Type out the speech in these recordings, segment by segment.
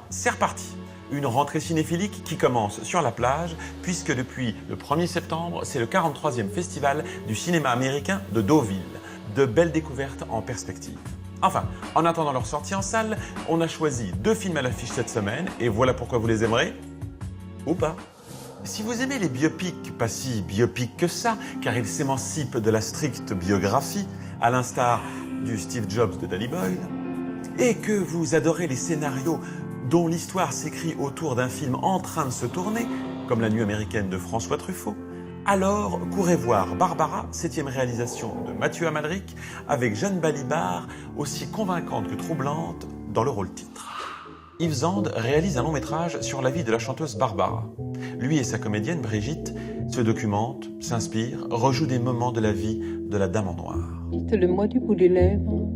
C'est reparti. Une rentrée cinéphilique qui commence sur la plage, puisque depuis le 1er septembre, c'est le 43e festival du cinéma américain de Deauville. De belles découvertes en perspective. Enfin, en attendant leur sortie en salle, on a choisi 2 films à l'affiche cette semaine, et voilà pourquoi vous les aimerez. Ou pas. Si vous aimez les biopics, pas si biopics que ça, car ils s'émancipent de la stricte biographie, à l'instar du Steve Jobs de Danny Boyle, et que vous adorez les scénarios dont l'histoire s'écrit autour d'un film en train de se tourner, comme La Nuit américaine de François Truffaut, alors courez voir Barbara, 7e réalisation de Mathieu Amalric, avec Jeanne Balibar, aussi convaincante que troublante dans le rôle titre. Yves Zande réalise un long métrage sur la vie de la chanteuse Barbara. Lui et sa comédienne Brigitte se documentent, s'inspirent, rejouent des moments de la vie de la Dame en Noir. C'est le mois du bout des lèvres.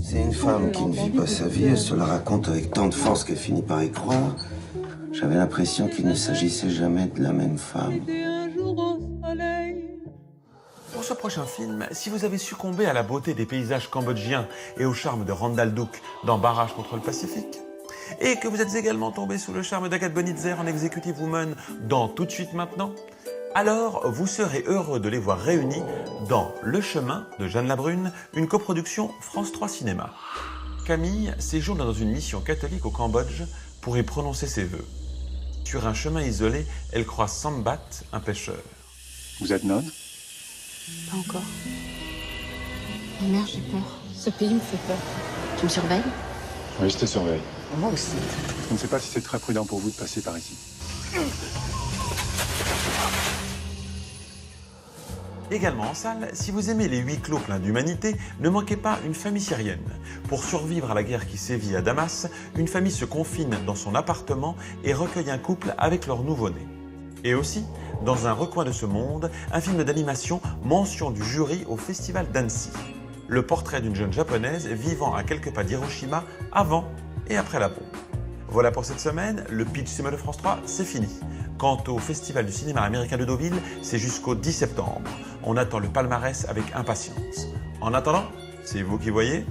C'est une femme qui ne vit pas sa vie, elle se la raconte avec tant de force qu'elle finit par y croire. J'avais l'impression qu'il ne s'agissait jamais de la même femme. Pour ce prochain film, si vous avez succombé à la beauté des paysages cambodgiens et au charme de Randall Duck dans Barrage contre le Pacifique, et que vous êtes également tombé sous le charme d'Agathe Bonitzer en Executive Woman dans Tout de suite maintenant, alors vous serez heureux de les voir réunis dans Le Chemin de Jeanne Labrune, une coproduction France 3 Cinéma. Camille séjourne dans une mission catholique au Cambodge pour y prononcer ses vœux. Sur un chemin isolé, elle croise Sambat, un pêcheur. Vous êtes nonne? Pas encore. Mais merde, j'ai peur. Ce pays me fait peur. Tu me surveilles? Oui, je te surveille. Moi aussi. Je ne sais pas si c'est très prudent pour vous de passer par ici. Également en salle, si vous aimez les huis clos pleins d'humanité, ne manquez pas Une famille syrienne. Pour survivre à la guerre qui sévit à Damas, une famille se confine dans son appartement et recueille un couple avec leur nouveau-né. Et aussi, dans un recoin de ce monde, un film d'animation mention du jury au festival d'Annecy. Le portrait d'une jeune japonaise vivant à quelques pas d'Hiroshima avant et après la bombe. Voilà pour cette semaine, le Pitch Cinéma de France 3, c'est fini. Quant au Festival du cinéma américain de Deauville, c'est jusqu'au 10 septembre. On attend le palmarès avec impatience. En attendant, c'est vous qui voyez.